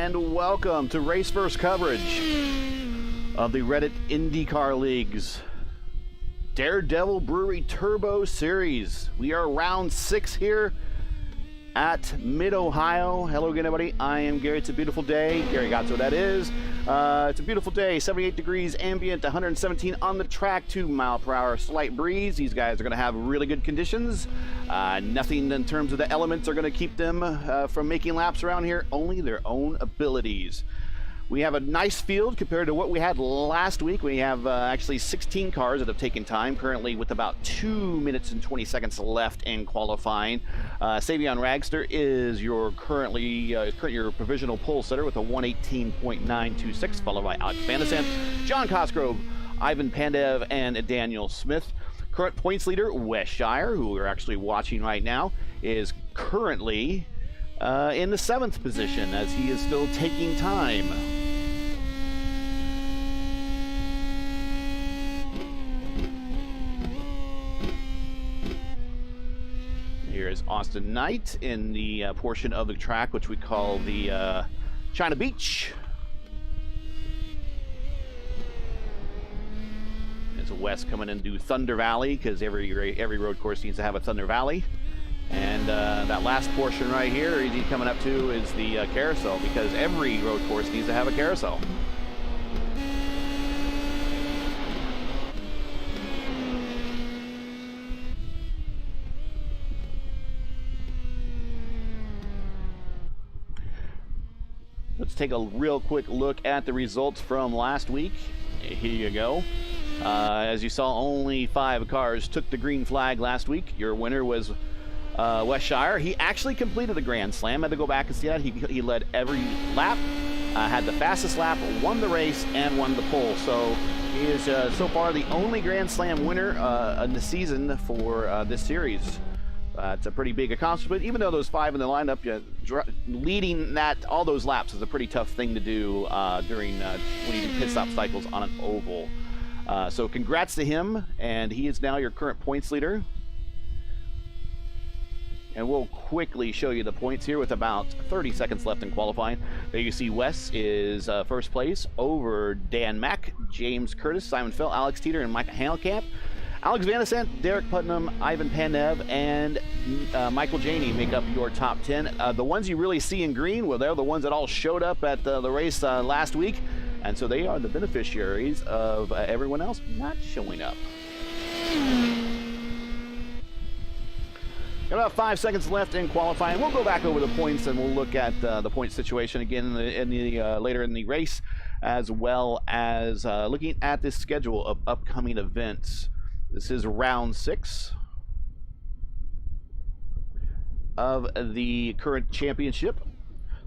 and welcome to Race First coverage of the Reddit IndyCar League's Daredevil Brewery Turbo Series. We are round 6 here at Mid-Ohio. Hello again, everybody. I am Gary. It's a beautiful day. Gary Gotzo, that is. It's a beautiful day. 78 degrees ambient, 117 on the track, 2 mile per hour slight breeze. These guys are going to have really good conditions. Nothing in terms of the elements are going to keep them from making laps around here, only their own abilities. We have a nice field compared to what we had last week. We have actually 16 cars that have taken time, currently with about 2 minutes and 20 seconds left in qualifying. Savion Ragster is your your provisional pole sitter with a 118.926, followed by Alex Van de Sant, John Cosgrove, Ivan Pandev, and Daniel Smith. Current points leader, Wes Shire, who we're actually watching right now, is currently in the 7th position as he is still taking time. Here is Austin Knight in the portion of the track which we call the China Beach. There's Wes coming into Thunder Valley because every road course needs to have a Thunder Valley. And that last portion right here he's coming up to is the carousel, because every road course needs to have a carousel. Let's take a real quick look at the results from last week. Here you go. As you saw, only 5 cars took the green flag last week. Your winner was Wes Shire. He actually completed the Grand Slam. Had to go back and see that. He led every lap, had the fastest lap, won the race, and won the pole. So he is so far the only Grand Slam winner in the season for this series. It's a pretty big accomplishment, even though those 5 in the lineup, leading all those laps is a pretty tough thing to do during when you do pit stop cycles on an oval. So congrats to him, and he is now your current points leader. And we'll quickly show you the points here with about 30 seconds left in qualifying. There you see Wes is first place over Dan Mack, James Curtis, Simon Fell, Alex Teeter, and Mike Hanelkamp. Alex Van de Sant, Derek Putnam, Ivan Pandev, and Michael Janey make up your top 10. The ones you really see in green, well, they're the ones that all showed up at the race last week. And so they are the beneficiaries of everyone else not showing up. Got about 5 seconds left in qualifying. We'll go back over the points and we'll look at the point situation again later in the race, as well as looking at the schedule of upcoming events. This is round 6 of the current championship.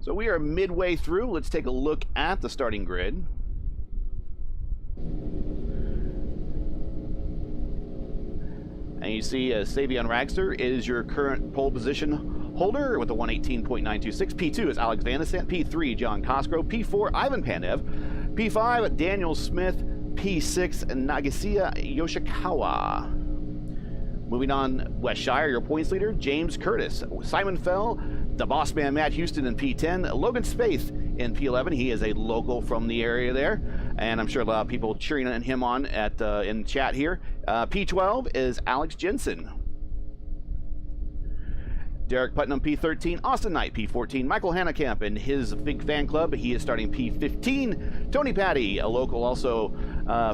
So we are midway through. Let's take a look at the starting grid. And you see Savion Ragster is your current pole position holder with a 118.926. P2 is Alex Van de Sant. P3, John Cosgrove. P4, Ivan Pandev. P5, Daniel Smith. P6, Nagasiya Yoshikawa. Moving on, Wes Shire, your points leader. James Curtis. Simon Fell, the boss man Matt Houston in P10. Logan Spaeth in P11. He is a local from the area there, and I'm sure a lot of people cheering him on in chat here. P12 is Alex Jensen. Derek Putnam, P13. Austin Knight, P14. Michael Hanelkamp in his big fan club. He is starting P15. Tony Patty, a local also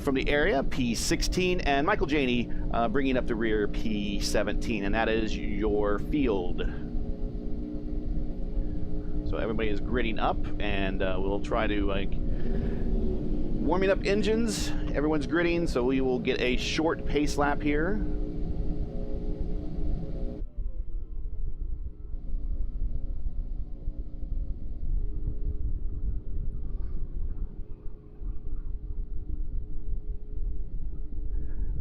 from the area, P16. And Michael Janey bringing up the rear, P17. And that is your field. So everybody is gridding up, and we'll try to warming up engines. Everyone's gridding, so we will get a short pace lap here.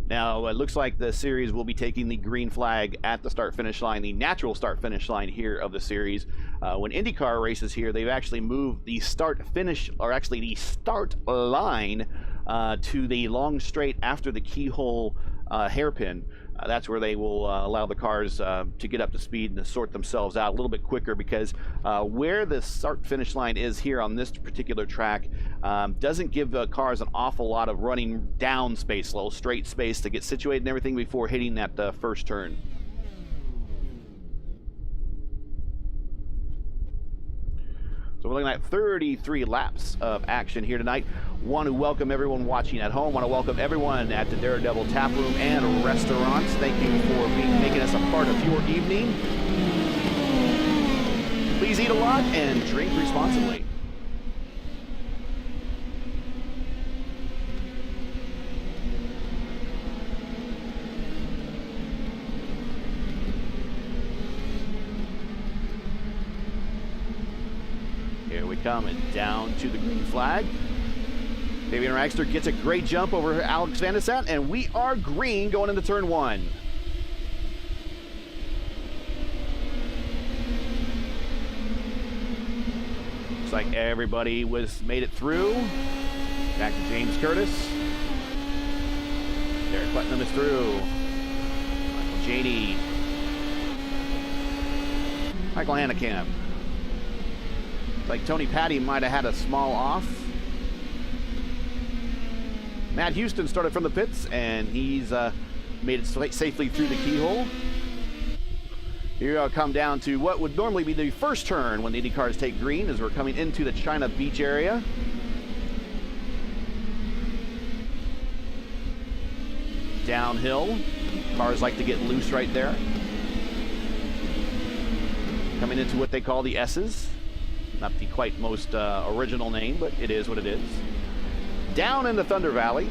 Now, it looks like the series will be taking the green flag at the start-finish line, the natural start-finish line here of the series. When IndyCar races here, they've actually moved the start-finish, or actually the start line, to the long straight after the keyhole hairpin. That's where they will allow the cars to get up to speed and to sort themselves out a little bit quicker, because where the start-finish line is here on this particular track doesn't give cars an awful lot of running down space, a little straight space to get situated and everything before hitting that first turn. So we're looking at 33 laps of action here tonight. Want to welcome everyone watching at home. Want to welcome everyone at the Daredevil Taproom and restaurants. Thank you for making us a part of your evening. Please eat a lot and drink responsibly. Here we come, and down to the green flag. Fabian Raxter gets a great jump over Alex Van de Sat, and we are green going into turn 1. Looks like everybody made it through. Back to James Curtis. Derek Putnam is through. Michael Janey. Michael Hannekamp. Like Tony Patty might have had a small off. Matt Houston started from the pits, and he's made it safely through the keyhole. Here I'll come down to what would normally be the first turn when the Indy cars take green, as we're coming into the China Beach area. Downhill, cars like to get loose right there. Coming into what they call the S's. Not the quite most original name, but it is what it is. Down into Thunder Valley.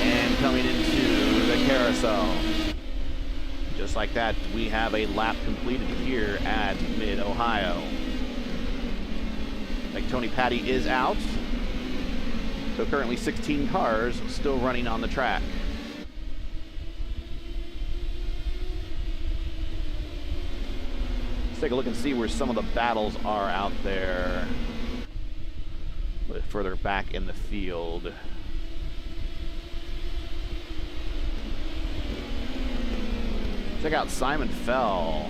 And coming into the carousel. Just like that, we have a lap completed here at Mid-Ohio. Like Tony Patty is out. So currently 16 cars still running on the track. Take a look and see where some of the battles are out there. A little bit further back in the field. Check out Simon Fell.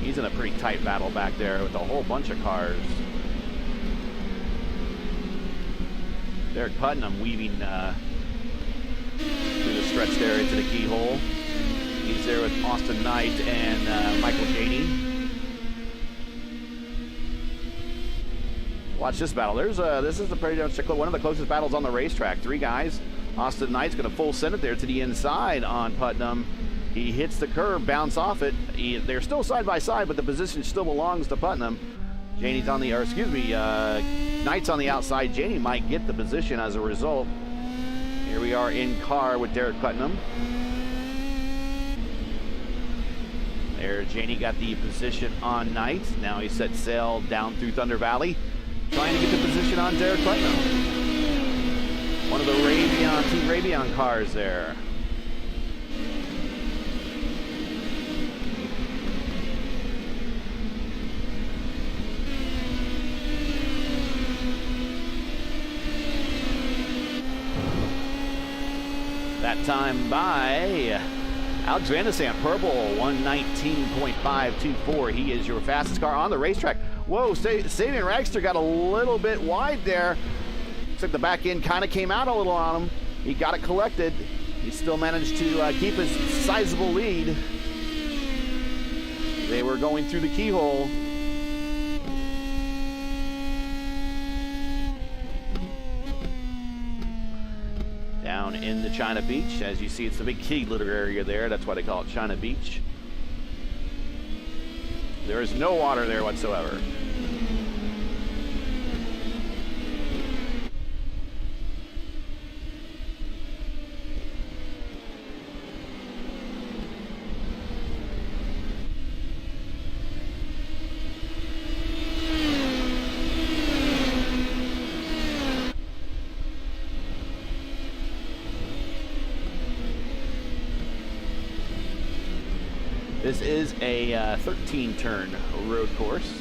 He's in a pretty tight battle back there with a whole bunch of cars. Derek Putnam weaving through the stretched area to the keyhole. He's there with Austin Knight and Michael Janey. Watch this battle. This is one of the closest battles on the racetrack. 3 guys. Austin Knight's going to full send it there to the inside on Putnam. He hits the curve, bounce off it. They're still side by side, but the position still belongs to Putnam. Knight's on the outside. Janey might get the position as a result. Here we are in car with Derek Putnam. There, Janey got the position on Knight. Now he set sail down through Thunder Valley, trying to get the position on Derek Putnam. One of the Team Ravion cars there. That time by Alex Van de Sat, purple, 119.524. He is your fastest car on the racetrack. Whoa, Fabian Raxter got a little bit wide there. Looks like the back end kind of came out a little on him. He got it collected. He still managed to keep his sizable lead. They were going through the keyhole. Down in the China Beach. As you see, it's a big key litter area there. That's why they call it China Beach. There is no water there whatsoever. This is a 13-turn road course.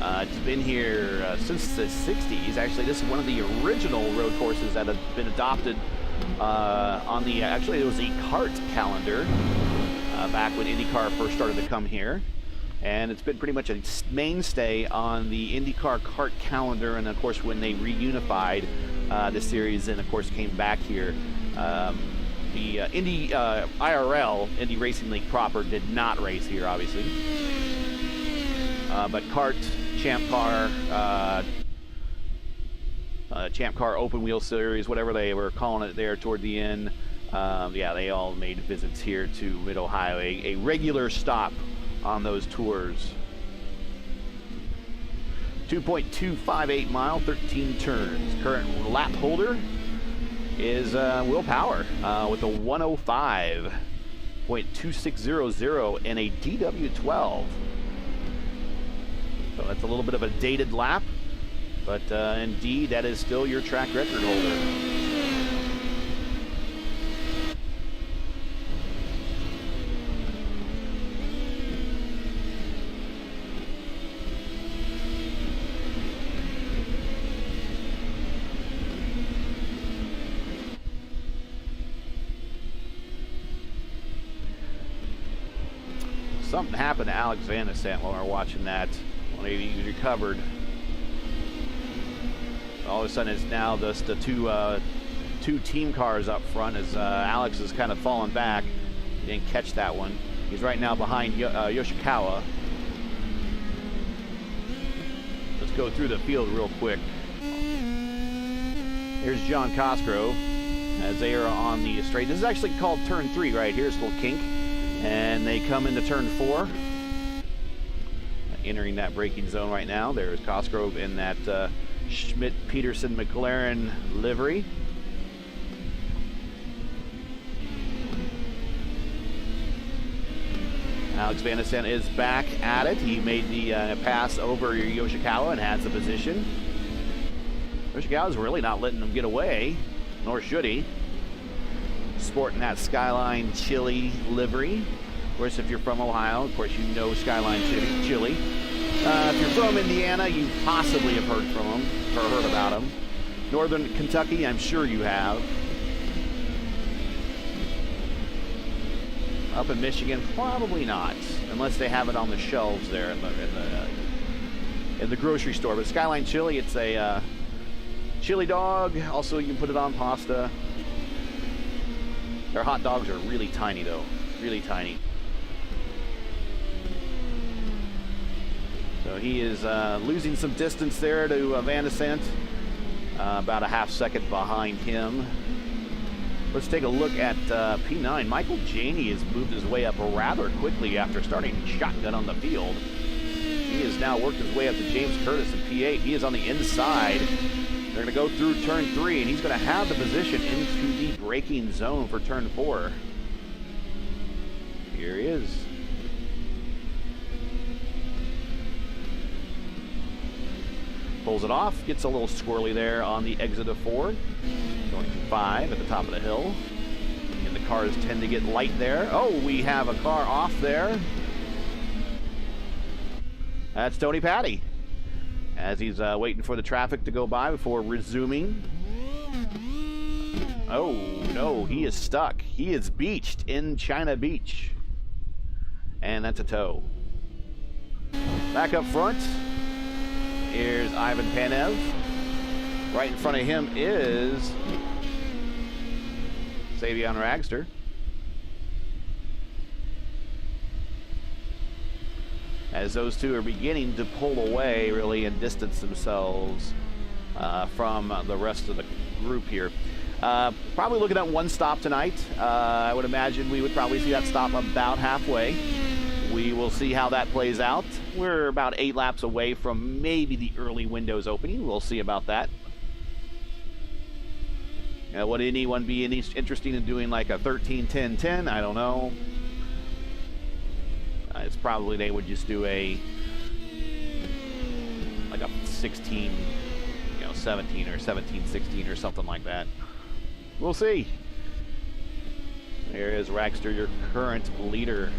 It's been here since the 60s. Actually, this is one of the original road courses that have been adopted on the, actually it was the kart calendar back when IndyCar first started to come here. And it's been pretty much a mainstay on the IndyCar kart calendar, and of course when they reunified the series and of course came back here, the Indy IRL, Indy Racing League proper, did not race here obviously. But kart, Champ Car Open Wheel Series, whatever they were calling it there toward the end, yeah, they all made visits here to Mid-Ohio, a regular stop on those tours. 2.258 mile, 13 turns. Current lap holder is Will Power with a 105.2600 and a DW12. So that's a little bit of a dated lap, but indeed that is still your track record holder. Something happened to Alex Van de Sant while we were watching that. When he recovered, all of a sudden it's now just the two team cars up front as Alex is kind of falling back. He didn't catch that one. He's right now behind Yoshikawa. Let's go through the field real quick. Here's John Cosgrove as they are on the straight. This is actually called turn 3 right here. It's a little kink. And they come into turn 4. Entering that braking zone right now. There's Cosgrove in that Schmidt-Peterson McLaren livery. Alex Van de Sant is back at it. He made the pass over Yoshikawa and has the position. Yoshikawa's really not letting him get away, nor should he. Sporting that Skyline Chili livery. Of course, if you're from Ohio, of course you know Skyline Chili. If you're from Indiana, you possibly have heard from them or heard about them. Northern Kentucky, I'm sure you have. Up in Michigan, probably not, unless they have it on the shelves there in the grocery store. But Skyline Chili, it's a chili dog. Also, you can put it on pasta. Their hot dogs are really tiny, though. Really tiny. So he is losing some distance there to Van de Sant. About a half second behind him. Let's take a look at P9. Michael Janey has moved his way up rather quickly after starting shotgun on the field. He has now worked his way up to James Curtis in P8. He is on the inside. They're going to go through turn 3, and he's going to have the position into the braking zone for turn 4. Here he is. Pulls it off, gets a little squirrely there on the exit of 4. Going to 5 at the top of the hill. And the cars tend to get light there. Oh, we have a car off there. That's Tony Patty, as he's waiting for the traffic to go by before resuming. Oh, no, he is stuck. He is beached in China Beach. And that's a tow. Back up front, here's Ivan Panev. Right in front of him is Savion Ragster. As those two are beginning to pull away, really, and distance themselves from the rest of the group here. Probably looking at one stop tonight. I would imagine we would probably see that stop about halfway. We will see how that plays out. We're about 8 laps away from maybe the early windows opening. We'll see about that. Would anyone be interested in doing like a 13-10-10? I don't know. It's probably they would just do a 16, 17 or 17-16 or something like that. We'll see. There is Ragster, your current leader.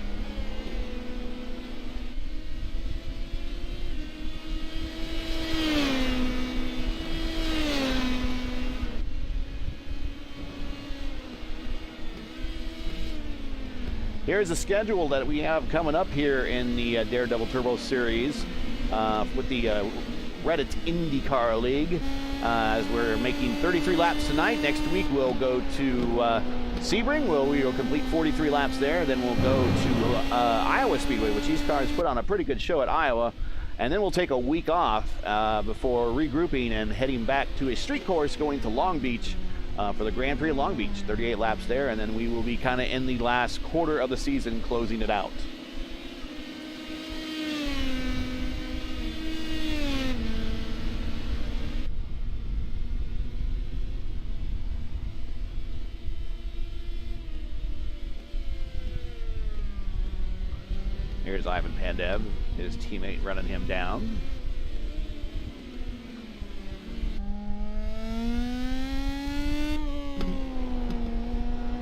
Here's the schedule that we have coming up here in the Daredevil Turbo Series with the Reddit IndyCar League. As we're making 33 laps tonight. Next week we'll go to Sebring, where we will complete 43 laps there. Then we'll go to Iowa Speedway, which these cars put on a pretty good show at Iowa. And then we'll take a week off before regrouping and heading back to a street course going to Long Beach for the Grand Prix of Long Beach. 38 laps there, and then we will be kind of in the last quarter of the season closing it out. Here's Ivan Pandev, his teammate running him down.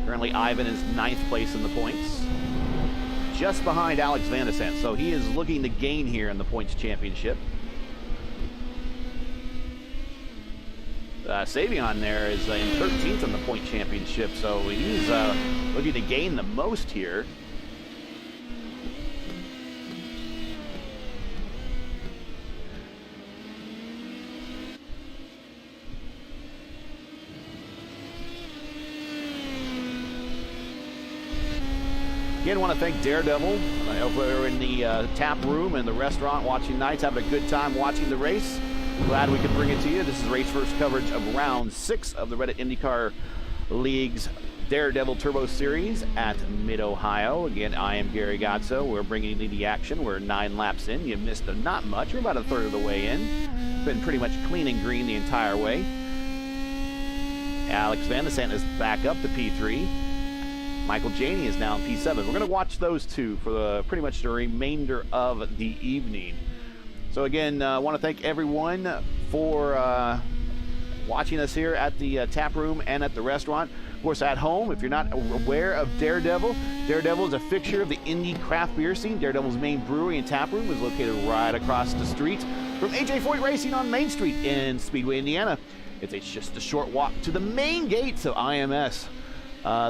Currently, Ivan is 9th place in the points, just behind Alex Van de Sant. So he is looking to gain here in the points championship. Savion there is in 13th in the point championship, so he's looking to gain the most here. Again, want to thank Daredevil over in the tap room and the restaurant watching nights, having a good time watching the race. Glad we could bring it to you. This is race first coverage of round 6 of the Reddit IndyCar League's Daredevil Turbo Series at Mid-Ohio. Again, I am Gary Godso. We're bringing you the action. We're 9 laps in. You missed not much. We're about a third of the way in. Been pretty much clean and green the entire way. Alex Van de Sant is back up to P3. Michael Janey is now in P7. We're going to watch those two for pretty much the remainder of the evening. So again, I want to thank everyone for watching us here at the tap room and at the restaurant. Of course, at home, if you're not aware of Daredevil, Daredevil is a fixture of the Indy craft beer scene. Daredevil's main brewery and tap room is located right across the street from AJ Foyt Racing on Main Street in Speedway, Indiana. It's just a short walk to the main gates of IMS.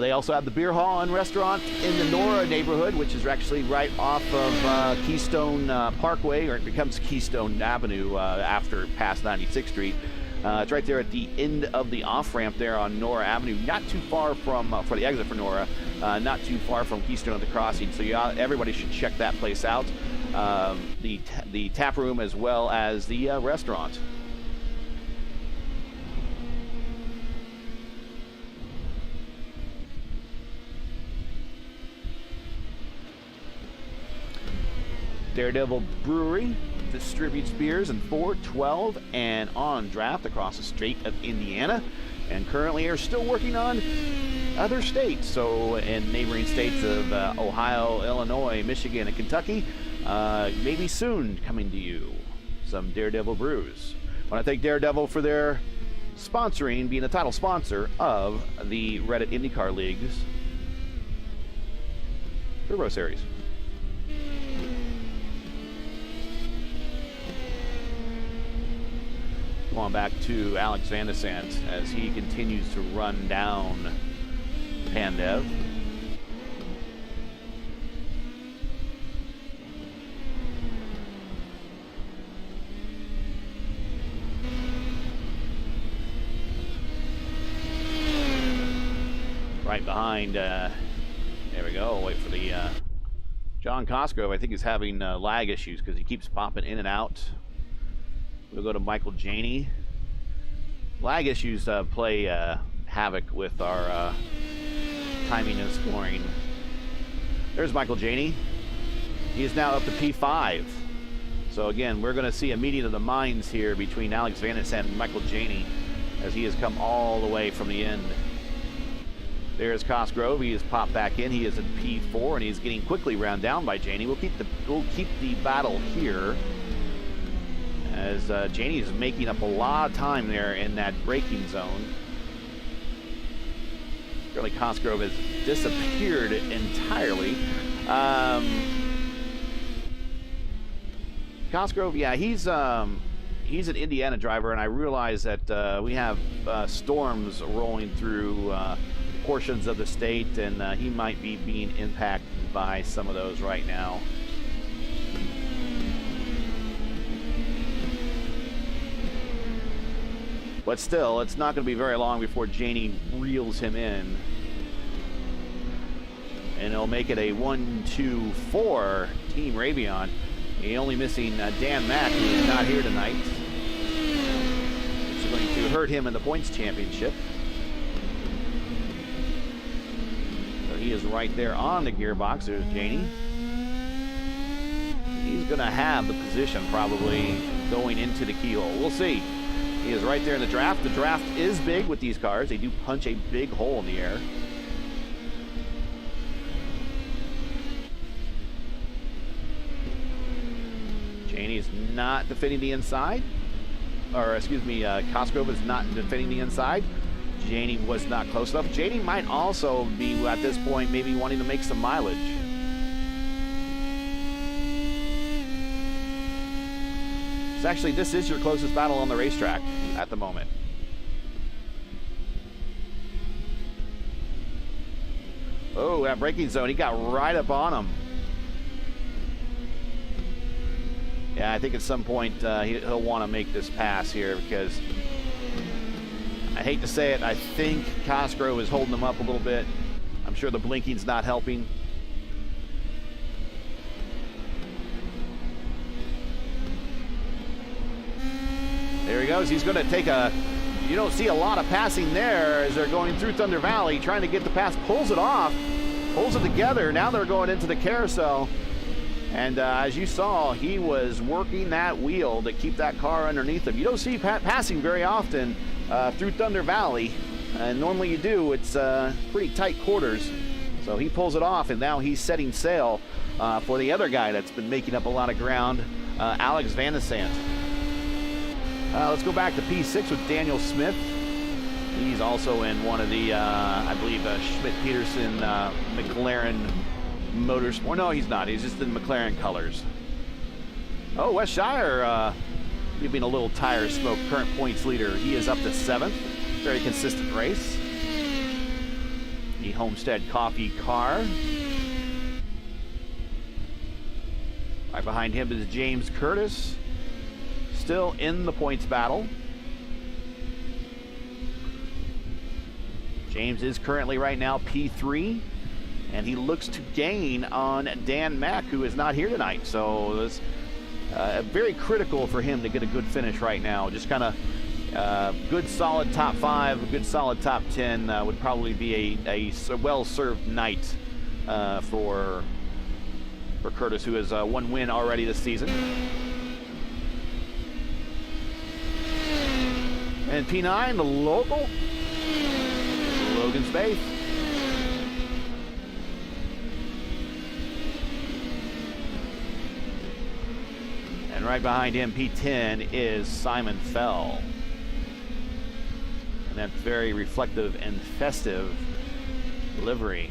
They also have the beer hall and restaurant in the Nora neighborhood, which is actually right off of Keystone Parkway, or it becomes Keystone Avenue after past 96th Street. It's right there at the end of the off-ramp there on Nora Avenue, not too far from, for the exit for Nora, not too far from Keystone at the crossing. So everybody should check that place out, the tap room as well as the restaurant. Daredevil Brewery distributes beers in 4, 12, and on draft across the state of Indiana, and currently are still working on other states. So in neighboring states of Ohio, Illinois, Michigan, and Kentucky, maybe soon coming to you, some Daredevil brews. I want to thank Daredevil for their sponsoring, being the title sponsor of the Reddit IndyCar League's Turbo Series. Going back to Alex Van de Sant as he continues to run down Pandev. Right behind, there we go, wait for the John Cosgrove. I think he's having lag issues because he keeps popping in and out. We'll go to Michael Janey. Lag issues play havoc with our timing and scoring. There's Michael Janey. He is now up to P5. So again, we're going to see a meeting of the minds here between Alex Van de Sant and Michael Janey as he has come all the way from the end. There's Cosgrove. He has popped back in. He is in P4 and he's getting quickly round down by Janey. We'll keep the battle here, as Janey is making up a lot of time there in that braking zone. Really, Cosgrove has disappeared entirely. Cosgrove, yeah, he's an Indiana driver, and I realize that we have storms rolling through portions of the state, and he might be being impacted by some of those right now. But still, it's not going to be very long before Janey reels him in. And he'll make it a 1-2-4 Team Ravion. He only missing Dan Mack, who is not here tonight. It's going to hurt him in the points championship. So he is right there on the gearbox. There's Janey. He's going to have the position probably going into the keyhole. We'll see. He is right there in the draft. The draft is big with these cars. They do punch a big hole in the air. Janey is not defending the inside. Or, excuse me, Cosgrove is not defending the inside. Janey was not close enough. Janey might also be, at this point, maybe wanting to make some mileage. So actually, this is your closest battle on the racetrack at the moment. Oh, that braking zone, he got right up on him. Yeah, I think at some point he'll want to make this pass here, because I hate to say it, I think Cosgrove is holding him up a little bit. I'm sure the blinking's not helping. There he goes. He's going to take a... You don't see a lot of passing there as they're going through Thunder Valley, trying to get the pass. Pulls it off, pulls it together. Now they're going into the carousel. And as you saw, he was working that wheel to keep that car underneath him. You don't see passing very often through Thunder Valley. Normally you do. It's pretty tight quarters. So he pulls it off, and now he's setting sail for the other guy that's been making up a lot of ground, Alex Van de Sant. Let's go back to P6 with Daniel Smith. He's also in one of the, I believe, Schmidt-Peterson McLaren Motorsport. No, he's not. He's just in McLaren colors. Oh, Wes Shire giving a little tire smoke. Current points leader. He is up to 7th. Very consistent race. The Homestead Coffee car. Right behind him is James Curtis. Still in the points battle. James is currently right now P3, and he looks to gain on Dan Mack, who is not here tonight. So it's very critical for him to get a good finish right now. Just kind of good solid top 5, good solid top 10 would probably be a well-served night for Curtis, who has one win already this season. And P9, the local, Logan Spaeth. And right behind him, P10, is Simon Fell. And that very reflective and festive livery.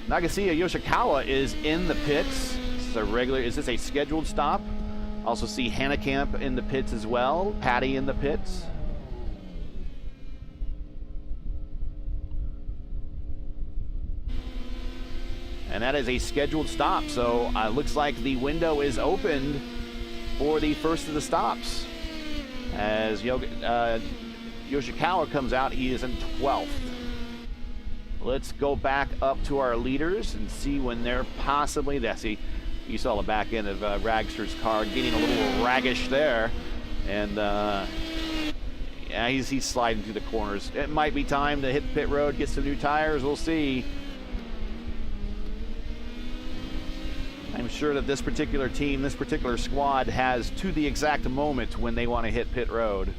Nagasiya Yoshikawa is in the pits. Is this a scheduled stop? Also see Hanekamp in the pits as well. Patty in the pits. And that is a scheduled stop. So looks like the window is opened for the first of the stops. As Yoshikawa comes out, he is in 12th. Let's go back up to our leaders and see when they're possibly... See, you saw the back end of Ragster's car getting a little raggish there. And yeah, he's sliding through the corners. It might be time to hit pit road, get some new tires. We'll see. I'm sure that this particular team, this particular squad has to the exact moment when they want to hit pit road.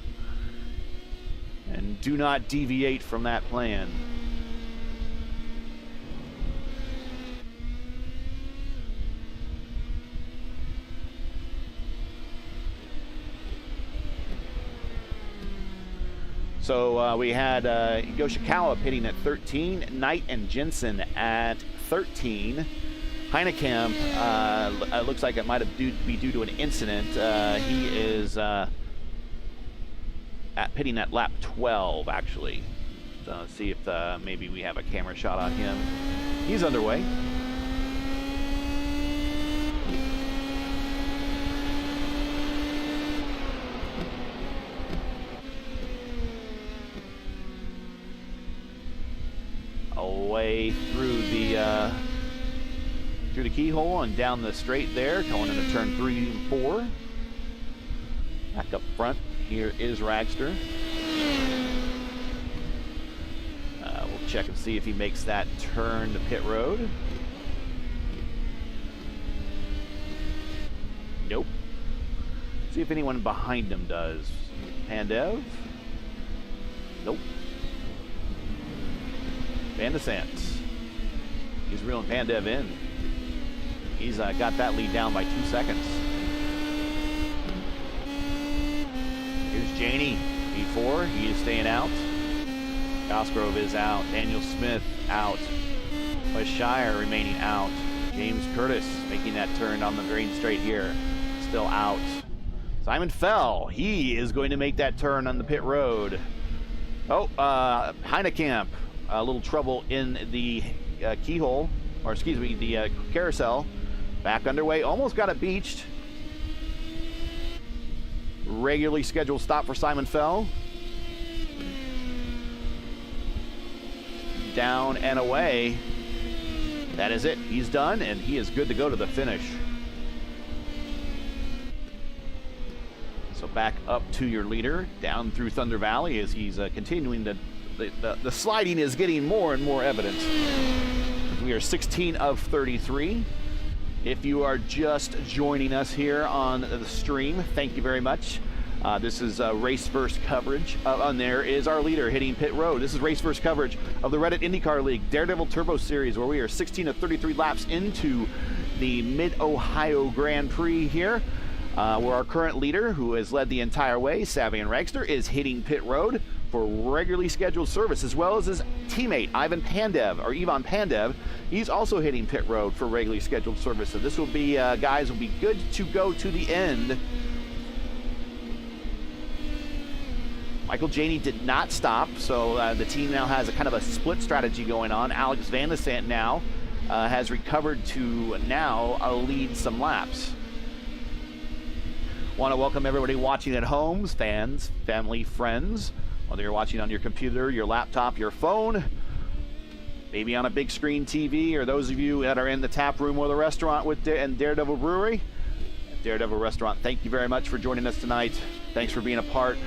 And do not deviate from that plan. So we had Yoshikawa pitting at 13, Knight and Jensen at 13. Heinekamp looks like it might have be due to an incident. He is pitting at lap 12, actually. So let's see if maybe we have a camera shot on him. He's underway. way through the keyhole and down the straight there, going into turn 3 and 4. Back up front, here is Ragster. We'll check and see if he makes that turn to pit road. Nope. See if anyone behind him does. Pandev? Nope. Van de Sant. He's reeling Pandev in. He's got that lead down by 2 seconds. Here's Janey, P4. He is staying out. Cosgrove is out. Daniel Smith out. West Shire remaining out. James Curtis making that turn on the green straight here. Still out. Simon Fell, he is going to make that turn on the pit road. Oh, Heinekamp, a little trouble in the keyhole, or excuse me, the carousel. Back underway, almost got it beached. Regularly scheduled stop for Simon Fell. Down and away. That is it. He's done, and he is good to go to the finish. So back up to your leader, down through Thunder Valley as he's continuing the sliding is getting more and more evident. We are 16 of 33. If you are just joining us here on the stream, thank you very much. This is race first coverage, and there is our leader hitting pit road. This is race first coverage of the Reddit IndyCar League Daredevil Turbo Series, where we are 16 of 33 laps into the Mid-Ohio Grand Prix here. Where our current leader, who has led the entire way, Savian Ragster, is hitting pit road for regularly scheduled service, as well as his teammate, Ivan Pandev. He's also hitting pit road for regularly scheduled service. So this will be, guys, will be good to go to the end. Michael Janey did not stop, so the team now has a kind of a split strategy going on. Alex Van de Sant now has recovered to now lead some laps. Want to welcome everybody watching at home, fans, family, friends, whether you're watching on your computer, your laptop, your phone, maybe on a big screen TV, or those of you that are in the tap room or the restaurant with Daredevil Brewery. Daredevil Restaurant, thank you very much for joining us tonight. Thanks for being a part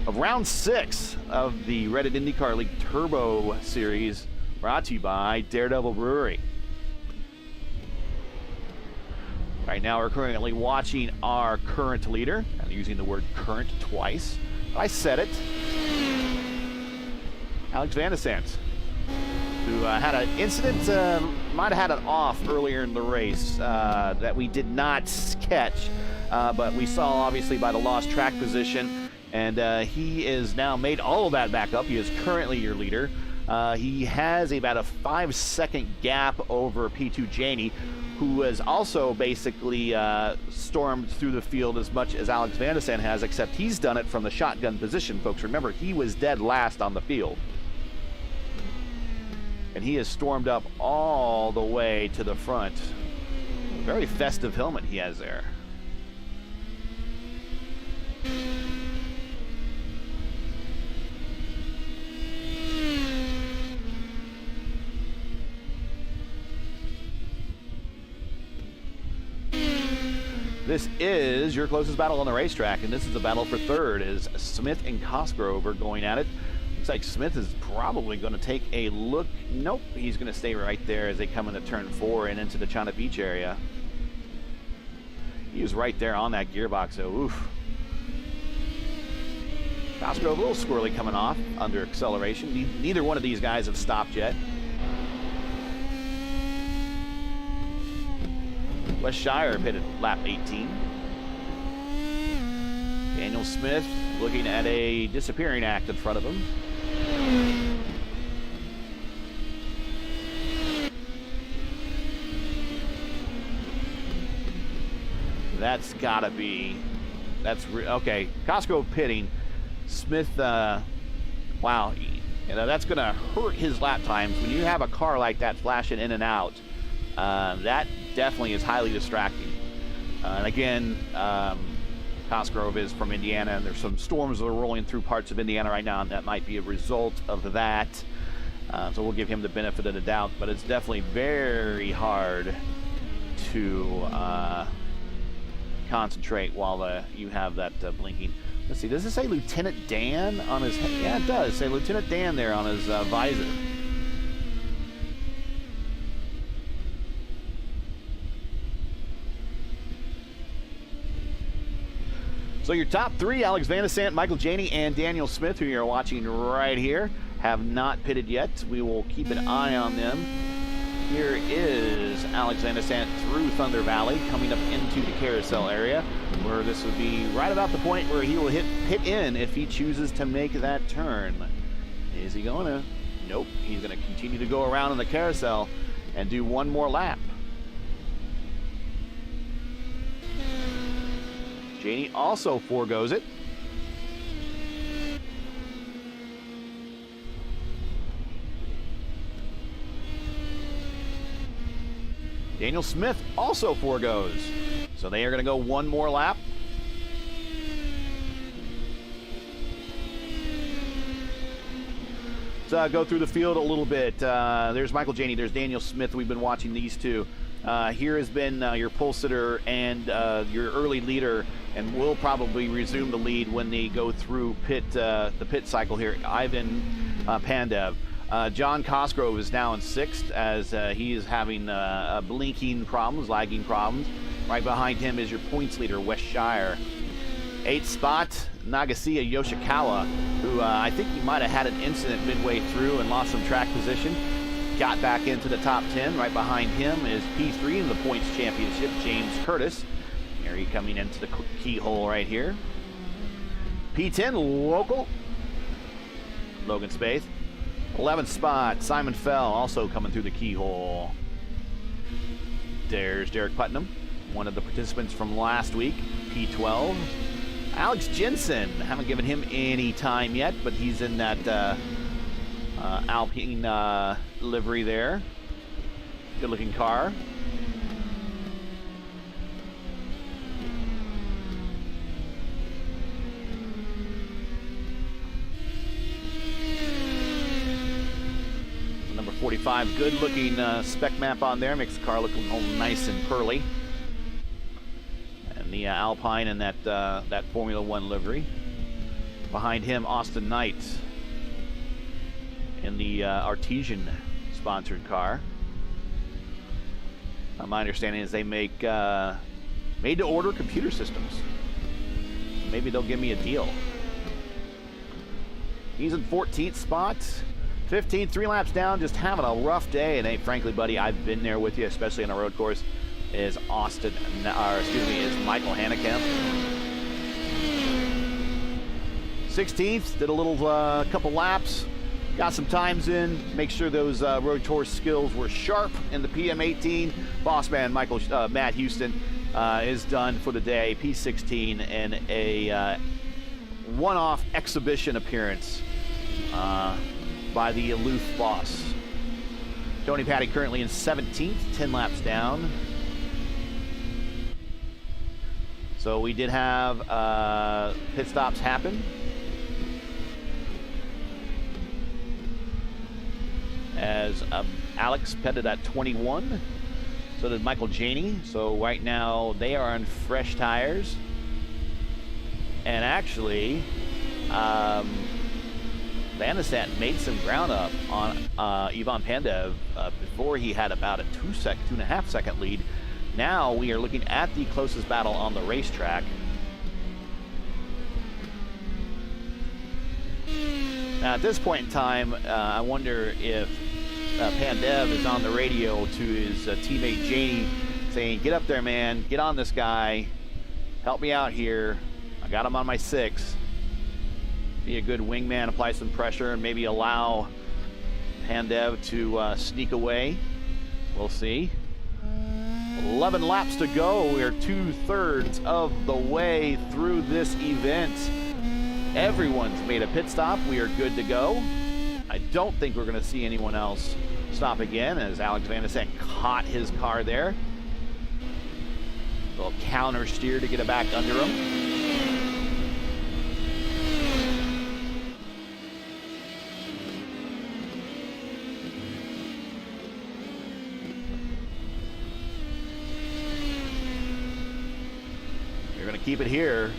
of round 6 of the Reddit IndyCar League Turbo Series, brought to you by Daredevil Brewery. Right now we're currently watching our current leader. I'm using the word current twice. I said it. Alex Van de Sant, who had an incident, might have had it off earlier in the race that we did not catch, but we saw obviously by the lost track position, and he is now made all of that back up. He is currently your leader. He has about a 5-second gap over P2 Janey, who has also basically stormed through the field as much as Alex Van de Sant has, except he's done it from the shotgun position, folks. Remember, he was dead last on the field. And he has stormed up all the way to the front. Very festive helmet he has there. This is your closest battle on the racetrack, and this is the battle for third, as Smith and Cosgrove are going at it. Looks like Smith is probably going to take a look. Nope, he's going to stay right there as they come into turn 4 and into the China Beach area. He was right there on that gearbox, so oof. Cosgrove a little squirrely coming off under acceleration. Neither one of these guys have stopped yet. West Shire hit at lap 18. Daniel Smith looking at a disappearing act in front of him. That's gotta be, okay. Cosgrove pitting. Smith, wow, you know, that's gonna hurt his lap times. When you have a car like that flashing in and out, that definitely is highly distracting. And again, Cosgrove is from Indiana, and there's some storms that are rolling through parts of Indiana right now, and that might be a result of that. So we'll give him the benefit of the doubt, but it's definitely very hard to concentrate while you have that blinking. Let's see, does it say Lieutenant Dan on his head? Yeah, it does say Lieutenant Dan there on his visor. So your top three, Alex Van de Sant, Michael Janey, and Daniel Smith, who you're watching right here, have not pitted yet. We will keep an eye on them. Here is Alex Van de Sant through Thunder Valley, coming up into the carousel area, where this would be right about the point where he will hit in if he chooses to make that turn. Is he going to? Nope. He's going to continue to go around in the carousel and do one more lap. Janey also foregoes it. Daniel Smith also foregoes. So they are going to go one more lap. Let's go through the field a little bit. There's Michael Janey, there's Daniel Smith. We've been watching these two. Here has been your pole sitter and your early leader, and will probably resume the lead when they go through the pit cycle here, Ivan Pandev. John Cosgrove is now in sixth as he is having blinking problems, lagging problems. Right behind him is your points leader, West Shire. Eighth spot, Nagasiya Yoshikawa, who I think he might have had an incident midway through and lost some track position. Got back into the top 10. Right behind him is P3 in the points championship, James Curtis. Here he coming into the keyhole right here. P10 local, Logan Spaeth. 11th spot, Simon Fell, also coming through the keyhole. There's Derek Putnam, one of the participants from last week, P12. Alex Jensen, haven't given him any time yet, but he's in that Alpine livery there. Good looking car. Number 45, good looking spec map on there, makes the car look all nice and pearly. And the Alpine and that Formula One livery. Behind him, Austin Knight in the Artesian sponsored car. My understanding is they make made to order computer systems. Maybe they'll give me a deal. He's in 14th spot. 15th, 3 laps down, just having a rough day. And hey, frankly, buddy, I've been there with you, especially on a road course. Is Michael Hanekamp. 16th, did a little couple laps, got some times in, make sure those road course skills were sharp in the PM18. Boss man Matt Houston is done for the day, P16, and a one-off exhibition appearance by the aloof boss. Tony Patty currently in 17th, 10 laps down. So we did have pit stops happen. As Alex pitted at 21. So did Michael Janey. So right now they are on fresh tires. And actually, Van de Sant made some ground up on Ivan Pandev before he had about a 2.5 second lead. Now we are looking at the closest battle on the racetrack. Now at this point in time, I wonder if Pandev is on the radio to his teammate Janey saying, get up there, man, get on this guy, help me out here. I got him on my 6. Be a good wingman, apply some pressure, and maybe allow Pandev to sneak away. We'll see. 11 laps to go. We are 2/3 of the way through this event. Everyone's made a pit stop. We are good to go. I don't think we're going to see anyone else stop again, as Alex Van de Sant caught his car there. A little counter steer to get it back under him. keep it here,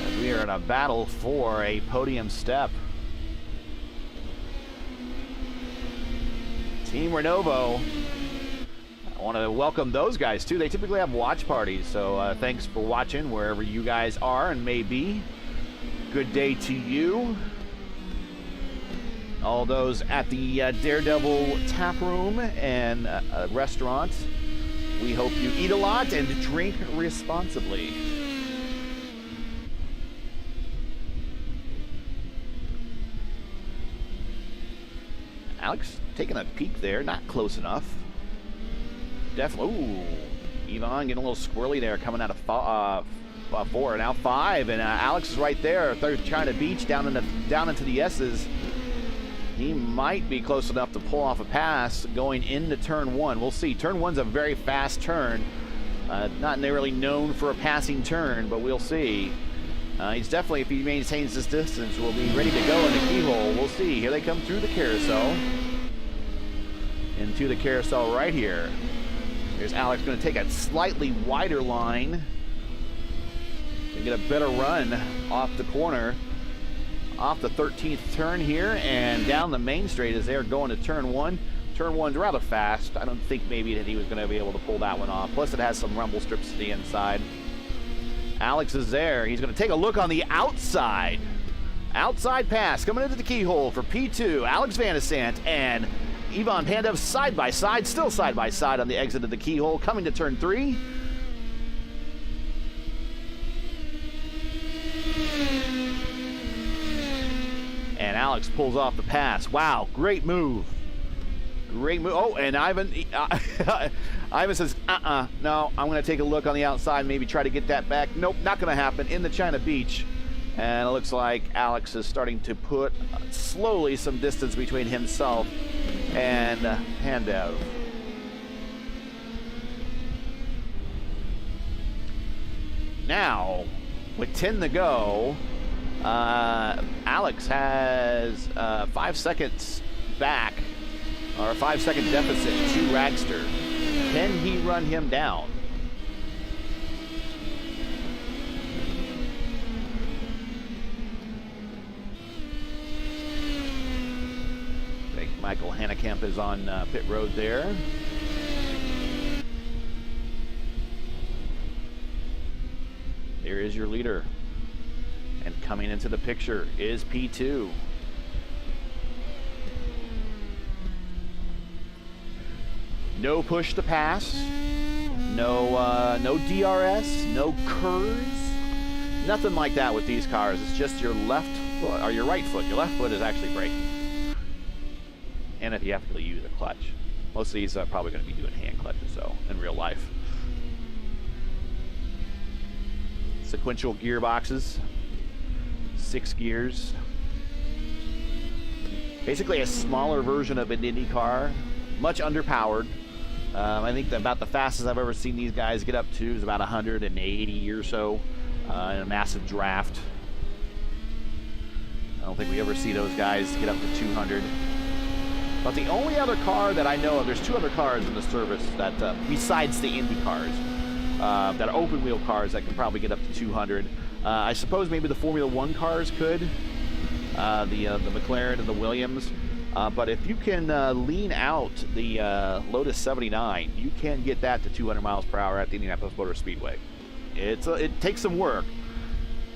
as we are in a battle for a podium step. Team Renovo, I want to welcome those guys too. They typically have watch parties, so thanks for watching wherever you guys are and may be. Good day to you. All those at the Daredevil taproom and restaurant, we hope you eat a lot and drink responsibly. Alex taking a peek there, not close enough. Definitely. Ooh, Yvonne getting a little squirrely there, coming out of 4, now 5, and Alex is right there. Third China Beach down into the S's. He might be close enough to pull off a pass going into turn 1. We'll see. Turn 1's a very fast turn. Not really known for a passing turn, but we'll see. He's definitely, if he maintains this distance, will be ready to go in the keyhole. We'll see. Here they come through the carousel. Into the carousel right here. Here's Alex going to take a slightly wider line and get a better run off the corner. Off the 13th turn here and down the main straight as they're going to turn 1. Turn 1's rather fast. I don't think maybe that he was going to be able to pull that one off. Plus it has some rumble strips to the inside. Alex is there. He's going to take a look on the outside. Outside pass coming into the keyhole for P2. Alex Vanisant and Ivan Pandev side by side, still side by side on the exit of the keyhole, coming to turn 3. And Alex pulls off the pass. Wow, great move. Great move. Oh, and Ivan says, no, I'm going to take a look on the outside, maybe try to get that back. Nope, not going to happen in the China Beach. And it looks like Alex is starting to put slowly some distance between himself and Pandev. Now, with 10 to go, Alex has 5 seconds back, or a 5-second deficit to Ragster. Can he run him down? I think Michael Hannekamp is on pit road there. There is your leader. And coming into the picture is P2. No push to pass, no DRS, no curves, nothing like that with these cars. It's just your left foot, or your right foot. Your left foot is actually braking. And if you have to use a clutch. Most of these are probably going to be doing hand clutches, though, in real life. Sequential gearboxes. 6 gears. Basically a smaller version of an Indy car, much underpowered. I think about the fastest I've ever seen these guys get up to is about 180 or so in a massive draft. I don't think we ever see those guys get up to 200. But the only other car that I know of, there's 2 other cars in the service that, besides the Indy cars, that are open wheel cars that can probably get up to 200. I suppose maybe the Formula 1 cars could, the McLaren and the Williams. But if you can lean out the Lotus 79, you can get that to 200 miles per hour at the Indianapolis Motor Speedway. It takes some work.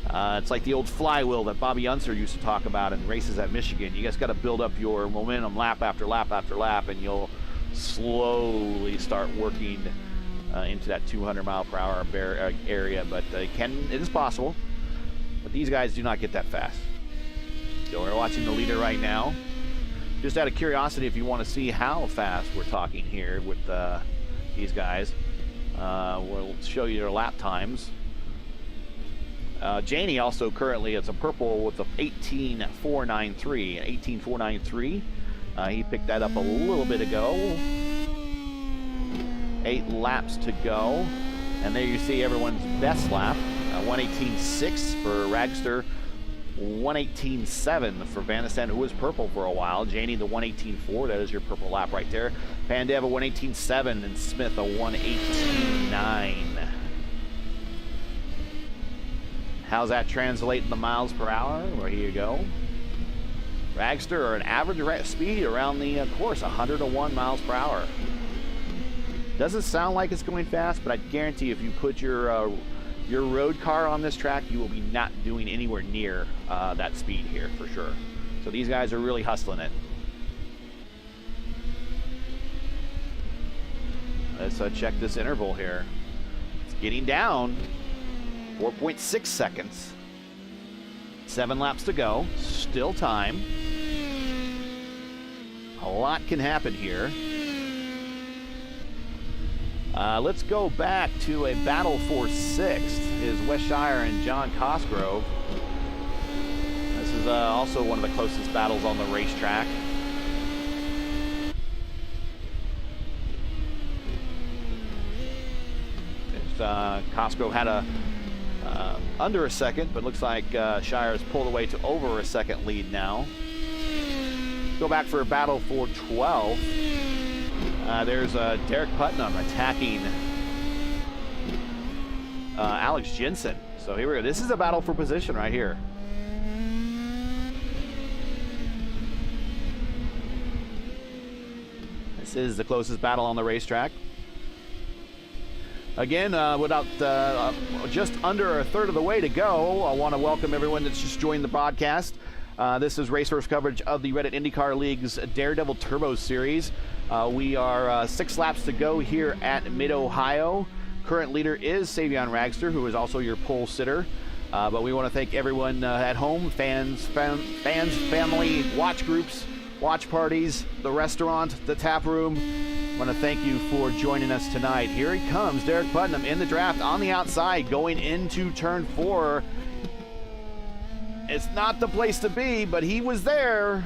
It's like the old flywheel that Bobby Unser used to talk about in races at Michigan. You guys got to build up your momentum lap after lap after lap, and you'll slowly start working into that 200 mile per hour area. But it is possible. But these guys do not get that fast. So we're watching the leader right now. Just out of curiosity, if you want to see how fast we're talking here with these guys, we'll show you their lap times. Janie also currently is a purple with the 18.493. 18.493. He picked that up a little bit ago. 8 laps to go. And there you see everyone's best lap. 118.6 for Ragster. 118.7 for Vanisant, who was purple for a while. Janie, the 118.4, that is your purple lap right there. Pandev, a 118.7, and Smith, a 118.9. How's that translate in the miles per hour? Well, here you go. Ragster are an average speed around the course, 101 miles per hour. Doesn't sound like it's going fast, but I guarantee if you put your road car on this track, you will be not doing anywhere near that speed here for sure. So these guys are really hustling it. Let's check this interval here. It's getting down. 4.6 seconds. 7 laps to go. Still time. A lot can happen here. Let's go back to a battle for 6th. Is Wes Shire and John Cosgrove. This is also one of the closest battles on the racetrack. Cosgrove had a under a second, but looks like Shire has pulled away to over a second lead now. Go back for a battle for 12th. There's Derek Putnam attacking Alex Jensen. So here we go. This is a battle for position right here. This is the closest battle on the racetrack. Again, without just under a third of the way to go, I want to welcome everyone that's just joined the broadcast. This is Raceverse coverage of the Reddit IndyCar League's Daredevil Turbo Series. We are 6 laps to go here at Mid-Ohio. Current leader is Savion Ragster, who is also your pole sitter. But we want to thank everyone at home, fans, family, watch groups, watch parties, the restaurant, the tap room. I want to thank you for joining us tonight. Here he comes, Derek Putnam in the draft on the outside going into turn 4. It's not the place to be, but he was there.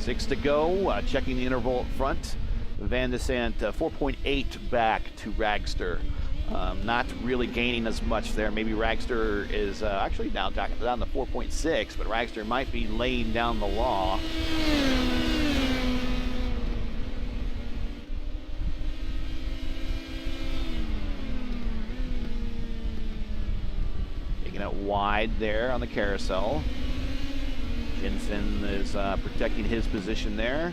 Six to go, checking the interval up front. Van de Sant 4.8 back to Ragster. Not really gaining as much there. Maybe Ragster is actually down to 4.6, but Ragster might be laying down the law. Taking it wide there on the carousel. Jensen is protecting his position there.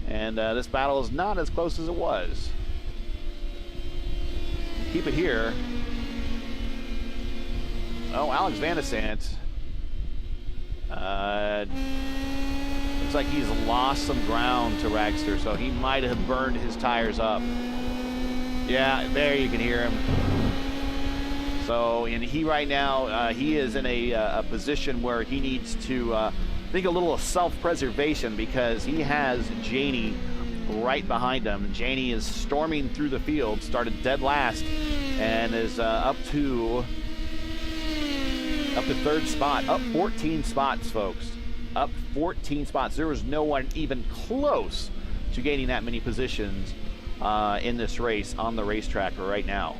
And this battle is not as close as it was. Keep it here. Oh, Alex Van de Sant. Looks like he's lost some ground to Ragster, so he might have burned his tires up. Yeah, there you can hear him. So, and he right now, he is in a position where he needs to think a little of self-preservation because he has Janie right behind him. Janie is storming through the field, started dead last, and is up to 3rd spot, up 14 spots, folks. Up 14 spots. There was no one even close to gaining that many positions in this race on the racetrack right now.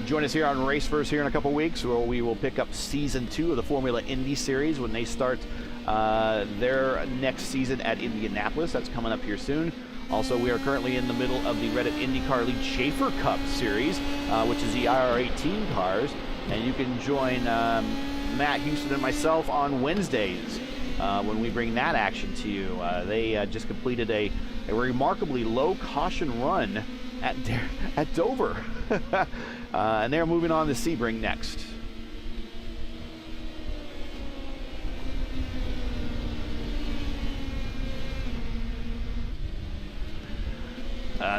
Join us here on Raceverse here in a couple weeks, where we will pick up Season 2 of the Formula Indy Series when they start their next season at Indianapolis. That's coming up here soon. Also, we are currently in the middle of the Reddit IndyCar League Schaefer Cup Series, which is the IR18 cars. And you can join Matt Houston and myself on Wednesdays when we bring that action to you. They just completed a remarkably low caution run at Dover. And they're moving on to Sebring next.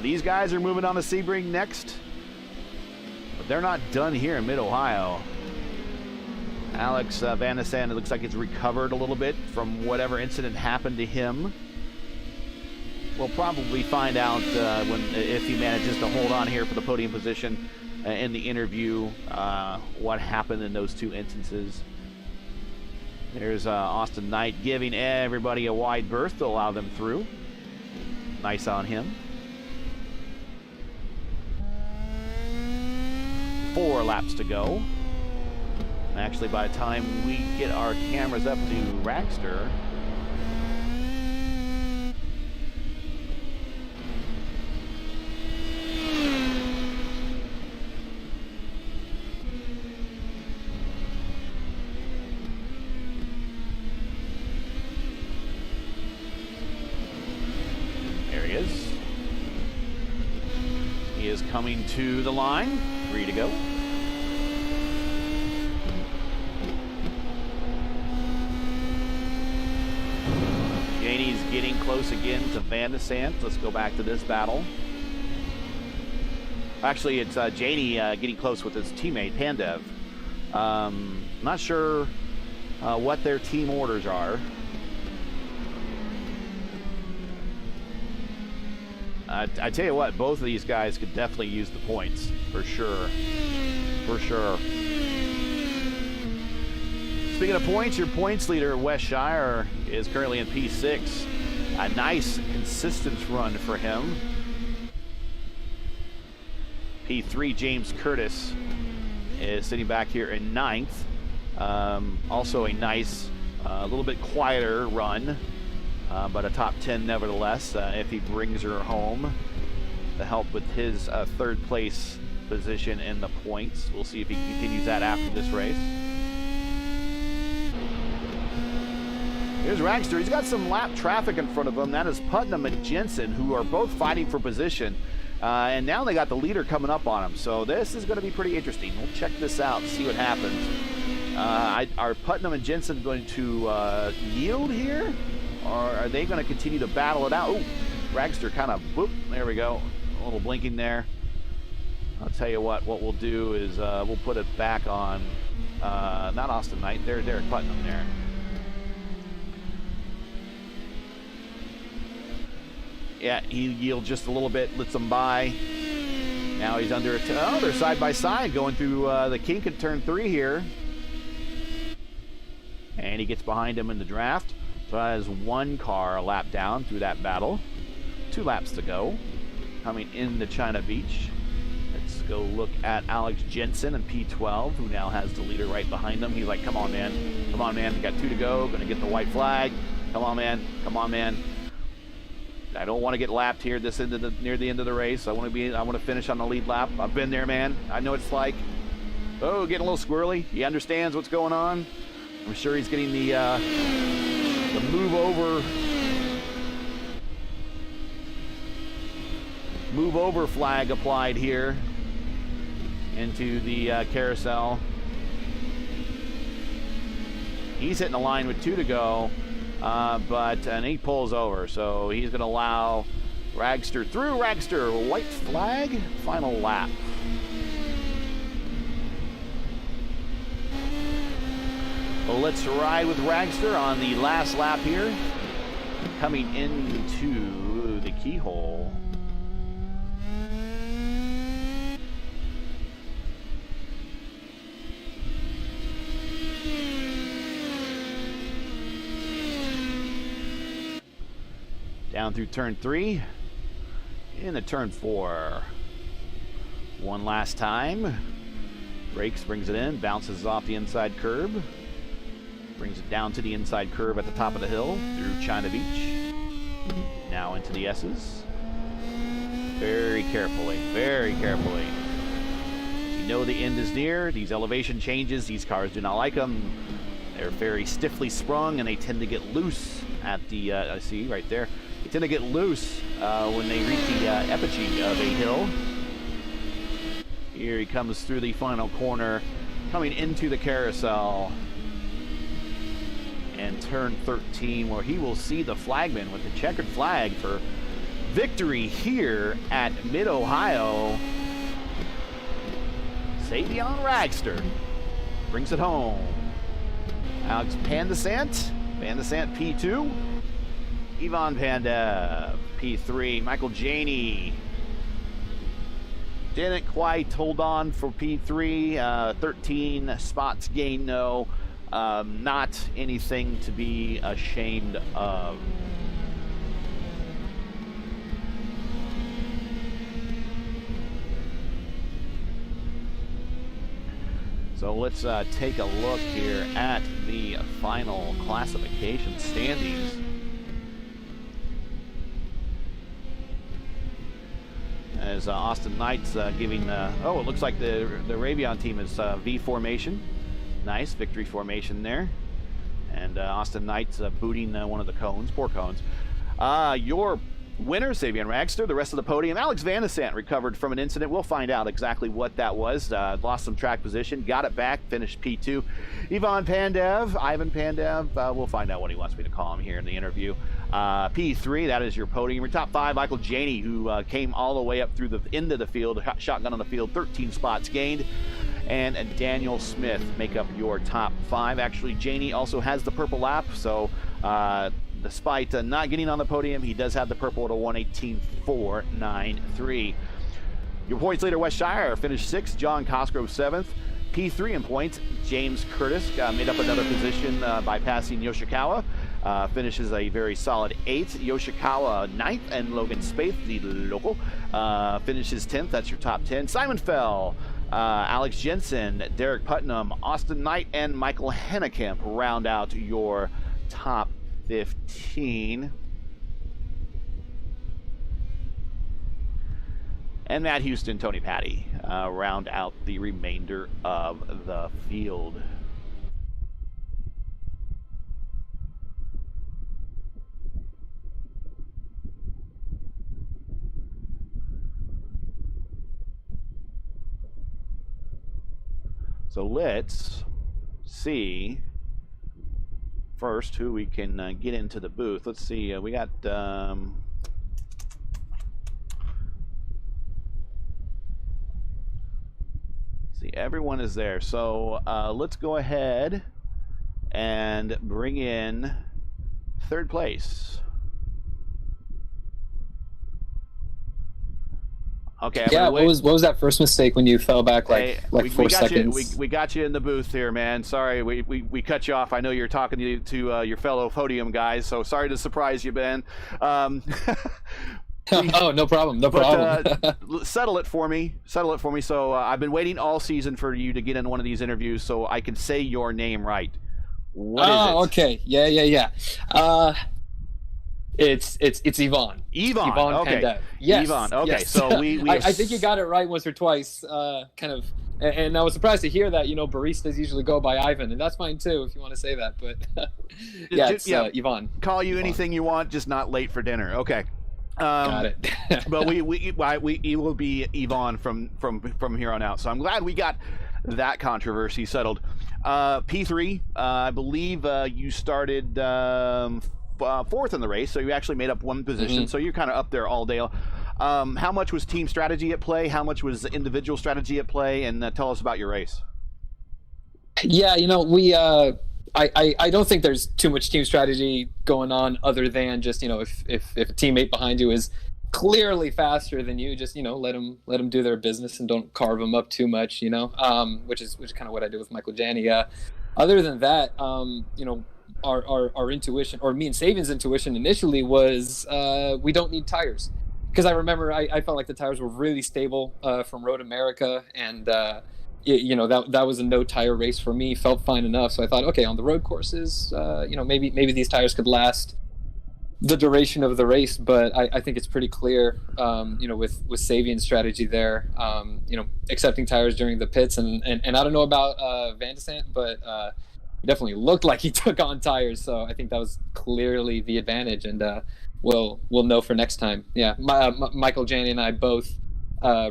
These guys are moving on to Sebring next. But they're not done here in Mid-Ohio. Alex Van de Sant, it looks like he's recovered a little bit from whatever incident happened to him. We'll probably find out if he manages to hold on here for the podium position in the interview, what happened in those two instances. There's Austin Knight giving everybody a wide berth to allow them through. Nice on him. 4 laps to go. And actually, by the time we get our cameras up to Ragster, there he is. He is coming to the line. 3 to go. Janie's getting close again to Van de Sant. Let's go back to this battle. Actually, it's Janie getting close with his teammate, Pandev. Not sure what their team orders are. I tell you what, both of these guys could definitely use the points, for sure. For sure. Speaking of points, your points leader, Wes Shire, is currently in P6. A nice, consistent run for him. P3, James Curtis, is sitting back here in 9th. Also a nice, a little bit quieter run, but a top 10 nevertheless, if he brings her home to help with his 3rd place position in the points. We'll see if he continues that after this race. Here's Ragster. He's got some lap traffic in front of him. That is Putnam and Jensen, who are both fighting for position. And now they got the leader coming up on him. So this is going to be pretty interesting. We'll check this out, see what happens. Are Putnam and Jensen going to yield here? Or are they going to continue to battle it out? Oh, Ragster kind of, whoop, there we go. A little blinking there. I'll tell you what we'll do is we'll put it back on, not Austin Knight, Derek Putnam there. Yeah, he yields just a little bit, lets them by. Now he's under oh, they're side by side going through the kink at turn 3 here. And he gets behind him in the draft. So that is 1 car a lap down through that battle. 2 laps to go. Coming into China Beach. Let's go look at Alex Jensen in P12, who now has the leader right behind him. He's like, come on, man. Come on, man. We got 2 to go. Gonna get the white flag. Come on, man. Come on, man. I don't want to get lapped here near the end of the race. I want to finish on the lead lap. I've been there, man. I know what it's like. Oh, getting a little squirrely. He understands what's going on. I'm sure he's getting the move over flag applied here into the carousel. He's hitting the line with 2 to go. And he pulls over, so he's going to allow Ragster through. Ragster, white flag, final lap. Well, let's ride with Ragster on the last lap here. Coming into the keyhole. Down through turn 3, into turn 4. One last time. Brakes, brings it in, bounces off the inside curb. Brings it down to the inside curve at the top of the hill through China Beach. Now into the S's. Very carefully, very carefully. You know the end is near. These elevation changes, these cars do not like them. They're very stiffly sprung and they tend to get loose at the, I see right there. They tend to get loose when they reach the epigee of a hill. Here he comes through the final corner, coming into the carousel. And turn 13, where he will see the flagman with the checkered flag for victory here at Mid-Ohio. Savion Ragster brings it home. Alex Van de Sant P2. Ivan Pandev, P3. Michael Janey didn't quite hold on for P3. 13 spots gained, no. Not anything to be ashamed of. So let's take a look here at the final classification standings. As Austin Knight's giving, it looks like the Ravion team is V formation. Nice victory formation there. And Austin Knight's booting one of the cones, poor cones. Your winner, Savion Ragster, the rest of the podium. Alex Van de Sant recovered from an incident. We'll find out exactly what that was. Lost some track position, got it back, finished P2. Ivan Pandev, we'll find out what he wants me to call him here in the interview. P3, that is your podium. Your top 5, Michael Janey, who came all the way up through the end of the field, shotgun on the field, 13 spots gained. And Daniel Smith make up your top 5. Actually, Janey also has the purple lap, so despite not getting on the podium, he does have the purple at a 1:18.493. Your points leader, West Shire, finished 6th. John Cosgrove 7th. P3 in points, James Curtis made up another position by passing Yoshikawa. Finishes a very solid 8th. Yoshikawa 9th, and Logan Spaeth, the local, finishes 10th. That's your top 10. Simon Fell, Alex Jensen, Derek Putnam, Austin Knight, and Michael Hennekamp round out your top 15. And Matt Houston, Tony Patty round out the remainder of the field. So let's see first who we can get into the booth. Let's see, we got see, everyone is there. So let's go ahead and bring in 3rd place. Okay. Yeah. What was that first mistake when you fell back like 4 seconds? We got you in the booth here, man. Sorry, we cut you off. I know you're talking to your fellow podium guys, so sorry to surprise you, Ben. Oh, no problem. No problem. Settle it for me. So I've been waiting all season for you to get in one of these interviews so I can say your name right. What is it? Okay. Yeah. It's Yvonne. Yvonne. Okay. Pandev. Yes. Yvonne. Okay. Yes. So I think you got it right once or twice. Kind of. And I was surprised to hear that, baristas usually go by Ivan, and that's fine too if you want to say that. But it's Yvonne. Call you anything you want, just not late for dinner. Okay. Got it. But we will be Yvonne from here on out. So I'm glad we got that controversy settled. P3, I believe you started 4th in the race, so you actually made up one position. Mm-hmm. So you're kind of up there all day. How much was team strategy at play? How much was individual strategy at play? And tell us about your race. Yeah, we I don't think there's too much team strategy going on other than just, if a teammate behind you is clearly faster than you, just, let them do their business and don't carve them up too much, which is kind of what I did with Michael Janney. Other than that, our intuition, or me and Savian's intuition initially was we don't need tires. Because I remember I felt like the tires were really stable from Road America, and that was a no tire race for me. Felt fine enough, so I thought, okay, on the road courses, maybe these tires could last the duration of the race. But I think it's pretty clear, with Savian's strategy there, accepting tires during the pits, and I don't know about Van de Sant, but it definitely looked like he took on tires, so I think that was clearly the advantage, and we'll know for next time. Yeah, Michael Janney and I both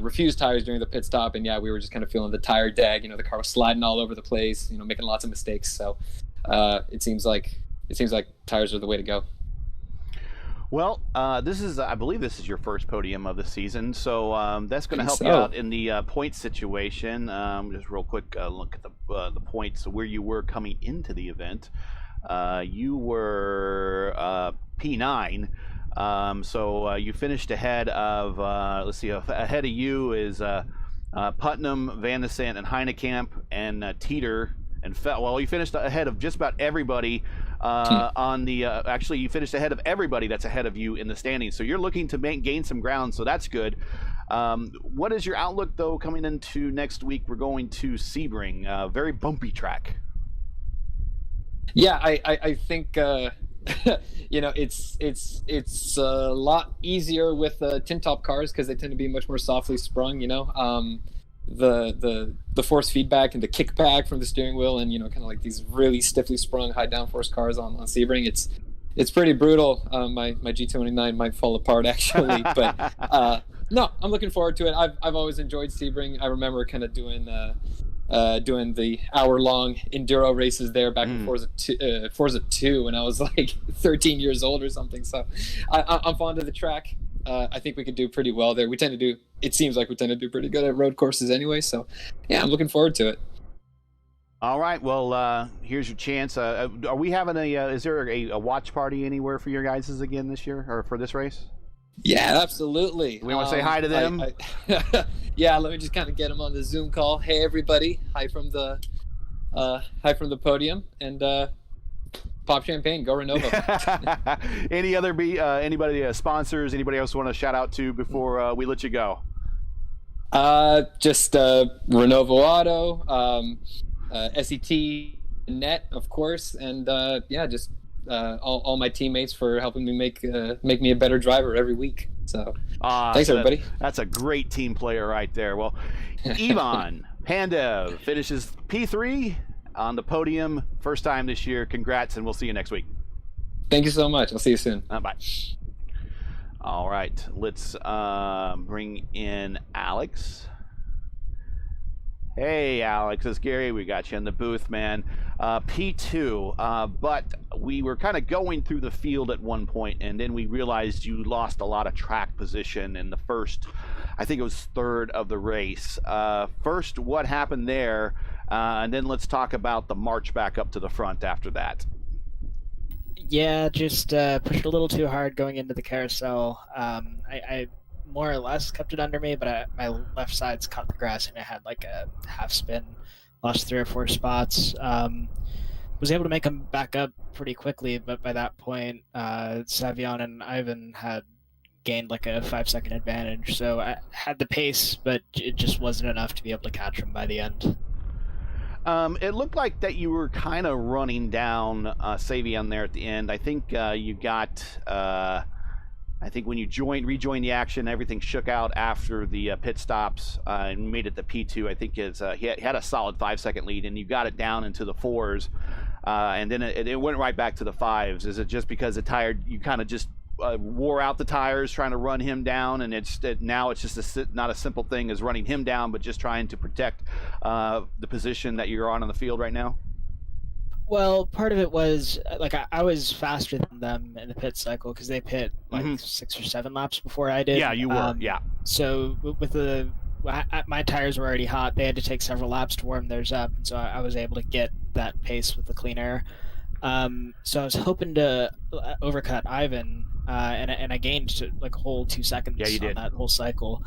refused tires during the pit stop, and we were just kind of feeling the tire dag. The car was sliding all over the place, making lots of mistakes. So it seems like tires are the way to go. Well, I believe this is your first podium of the season, so that's going to help you out in the point situation. Just real quick look at the points where you were coming into the event. You were P9, so you finished ahead of, ahead of you is Putnam, Van de Sant, and Heinekamp, and Teeter and Fell. Well, you finished ahead of just about everybody on the, actually you finished ahead of everybody that's ahead of you in the standings. So you're looking to gain some ground, so that's good. What is your outlook, though, coming into next week? We're going to Sebring, very bumpy track. Yeah, I think it's a lot easier with tin top cars because they tend to be much more softly sprung. The force feedback and the kickback from the steering wheel, and kind of like these really stiffly sprung high downforce cars on Sebring. It's pretty brutal. My G29 might fall apart actually, but no, I'm looking forward to it. I've always enjoyed Sebring. I remember kind of doing the hour-long enduro races there back in Forza 2 when I was like 13 years old or something. So I'm fond of the track. I think we could do pretty well there. It seems like we tend to do pretty good at road courses anyway. So yeah, I'm looking forward to it. All right. Well, here's your chance. Are we having is there a watch party anywhere for your guys again this year or for this race? Yeah, absolutely. We want to say hi to them. Yeah, let me just kind of get them on the Zoom call. Hey, everybody! Hi from the podium, and pop champagne. Go Renovo. Anybody sponsors? Anybody else want to shout out to before we let you go? Just Renovo Auto, SET Net, of course, and just. All my teammates for helping me make me a better driver every week. So thanks, everybody. That's a great team player right there. Well, Ivan Pandev finishes P3 on the podium, first time this year. Congrats, and we'll see you next week. Thank you so much. I'll see you soon. Bye. All right, let's bring in Alex. Hey, Alex, it's Gary. We got you in the booth, man. P2, but we were kind of going through the field at one point, and then we realized you lost a lot of track position in the first, I think it was third of the race. First, what happened there, and then let's talk about the march back up to the front after that. Yeah, just pushed a little too hard going into the carousel. I more or less kept it under me, but my left side's caught the grass and it had like a half spin, lost 3 or 4 spots. Was able to make them back up pretty quickly, but by that point, Savion and Ivan had gained like a 5-second advantage. So I had the pace, but it just wasn't enough to be able to catch them by the end. It looked like that you were kind of running down Savion there at the end. I think you got... I think when you rejoined the action, everything shook out after the pit stops and made it to P2. I think he had a solid 5-second lead, and you got it down into the 4s, and then it went right back to the 5s. Is it just because you kind of just wore out the tires trying to run him down, and now it's just not a simple thing as running him down, but just trying to protect the position that you're on the field right now? Well, part of it was like I was faster than them in the pit cycle because they pit like 6 or 7 laps before I did. Yeah, you were. Yeah. So with my tires were already hot. They had to take several laps to warm theirs up, and so I was able to get that pace with the clean air. So I was hoping to overcut Ivan, and I gained like a whole 2 seconds on that whole cycle.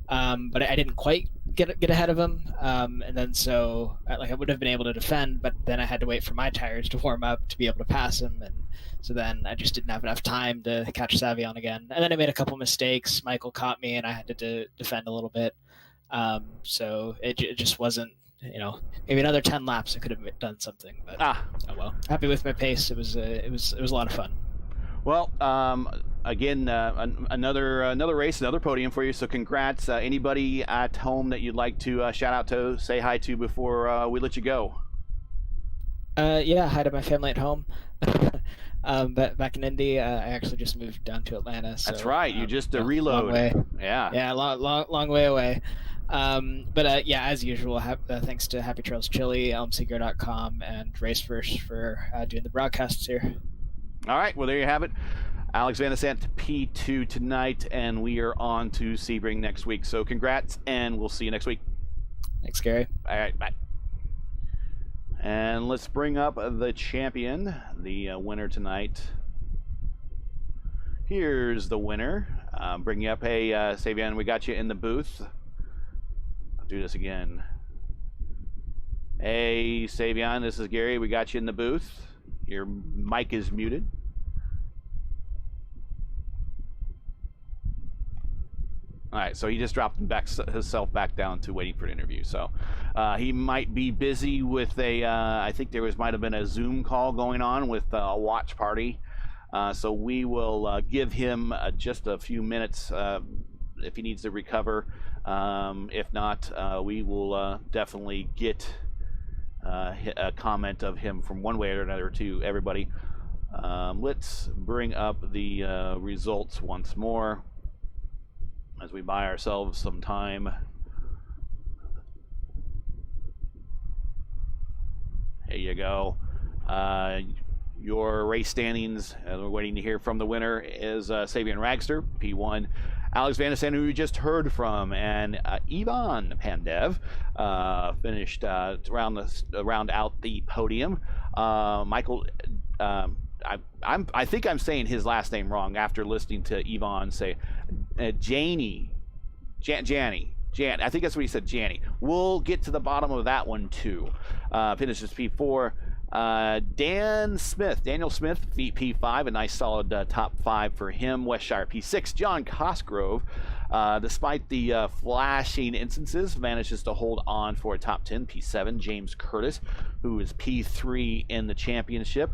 But I didn't quite get ahead of him, and then so I would have been able to defend, but then I had to wait for my tires to warm up to be able to pass him, and so then I just didn't have enough time to catch Savion again. And then I made a couple mistakes. Michael caught me, and I had to defend a little bit. So it just wasn't, maybe another 10 laps I could have done something, but oh well. Happy with my pace. It was a lot of fun. Well, again, another race, another podium for you. So congrats. Anybody at home that you'd like to shout out to, say hi to before we let you go? Yeah, hi to my family at home. But back in Indy, I actually just moved down to Atlanta. So, that's right. You just reload. Long way. Yeah, long way away. But yeah, as usual, thanks to Happy Trails Chili, elmseeger.com, and Race First for doing the broadcasts here. All right, well, there you have it. Alex Van Asant P2 tonight, and we are on to Sebring next week. So congrats, and we'll see you next week. Thanks, Gary. All right, bye. And let's bring up the champion, the winner tonight. Here's the winner. Bring you up. Hey, Savion, we got you in the booth. I'll do this again. Hey, Savion, this is Gary. We got you in the booth. Your mic is muted. All right, so he just dropped himself back down to waiting for an interview. So he might be busy with I think might have been a Zoom call going on with a watch party. So we will give him just a few minutes if he needs to recover. If not, we will definitely get a comment of him from one way or another to everybody. Let's bring up the results once more as we buy ourselves some time. Here you go. Your race standings, we're waiting to hear from the winner, is Sabian Ragster, P1, Alex Vandesan, who you just heard from, and Ivan Pandev finished to round out the podium. Michael, I think I'm saying his last name wrong after listening to Ivan say Jani. I think that's what he said, Jani. We'll get to the bottom of that one too. Finishes P4. Daniel Smith, P5, a nice solid top 5 for him. Westshire P6. John Cosgrove, despite the flashing instances, manages to hold on for a top 10. P7. James Curtis, who is P3 in the championship,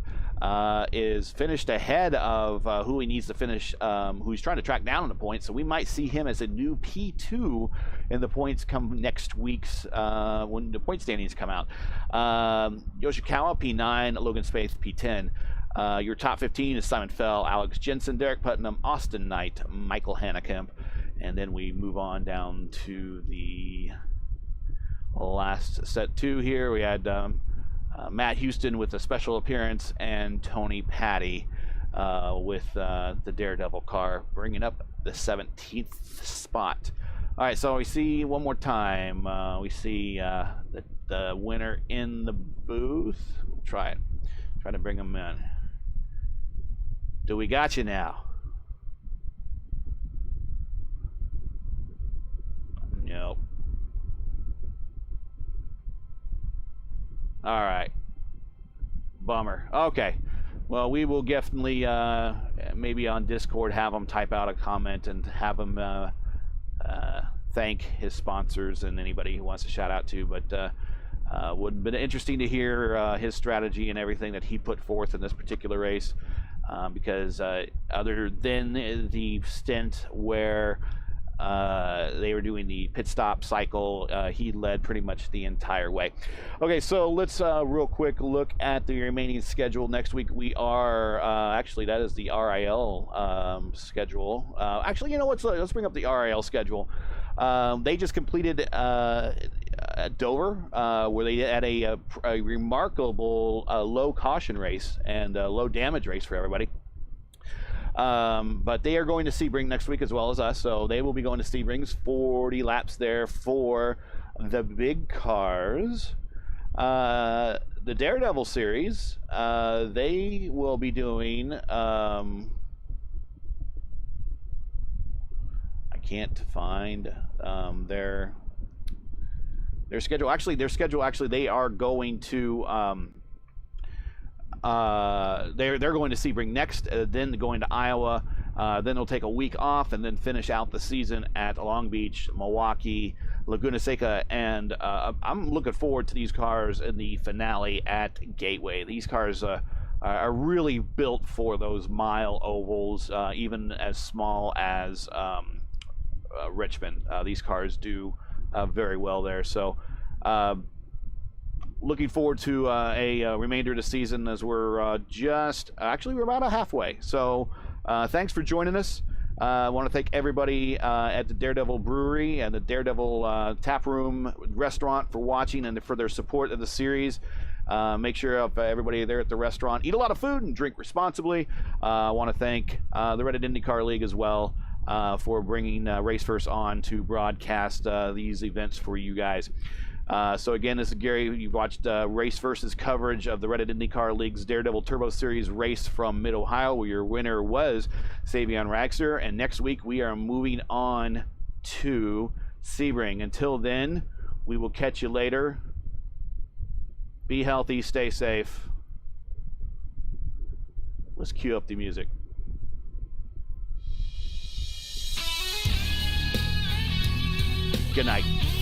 is finished ahead of who he needs to finish, who he's trying to track down in the points. So we might see him as a new P2 in the points come next week's when the point standings come out. Yoshikawa P9, Logan Spaeth P10. Your top 15 is Simon Fell, Alex Jensen, Derek Putnam, Austin Knight, Michael Hanekamp, and then we move on down to the last set 2 here. We had Matt Houston with a special appearance, and Tony Patty with the Daredevil car, bringing up the 17th spot. All right, so we see one more time. We see the winner in the booth. We'll try to bring him in. Do we got you now? Nope. All right. Bummer. Okay. Well, we will definitely maybe on Discord have him type out a comment and have him thank his sponsors and anybody he wants to shout out to. But would have been interesting to hear his strategy and everything that he put forth in this particular race, because other than the stint where they were doing the pit stop cycle, he led pretty much the entire way. Okay, so let's real quick look at the remaining schedule. Next week we are actually, that is the RIL schedule. Actually, you know what, let's bring up the RIL schedule. They just completed at Dover, where they had a remarkable low caution race and low damage race for everybody. But they are going to Sebring next week as well as us, so they will be going to Sebring's 40 laps there for the big cars. The Daredevil series, they will be doing I can't find their schedule. Actually, they are going to they're going to Sebring next, then going to Iowa, then they'll take a week off and then finish out the season at Long Beach, Milwaukee, Laguna Seca, and I'm looking forward to these cars in the finale at Gateway. These cars are really built for those mile ovals, even as small as Richmond. These cars do very well there. So looking forward to a remainder of the season, as we're we're about halfway. So thanks for joining us. I want to thank everybody at the Daredevil Brewery and the Daredevil Taproom restaurant for watching and for their support of the series. Make sure everybody there at the restaurant eat a lot of food and drink responsibly. I want to thank the Reddit IndyCar League as well for bringing Race First on to broadcast these events for you guys. So again, this is Gary. You've watched Race Versus coverage of the Reddit IndyCar League's Daredevil Turbo Series race from Mid-Ohio, where your winner was Sabian Ragster. And next week, we are moving on to Sebring. Until then, we will catch you later. Be healthy, stay safe. Let's cue up the music. Good night.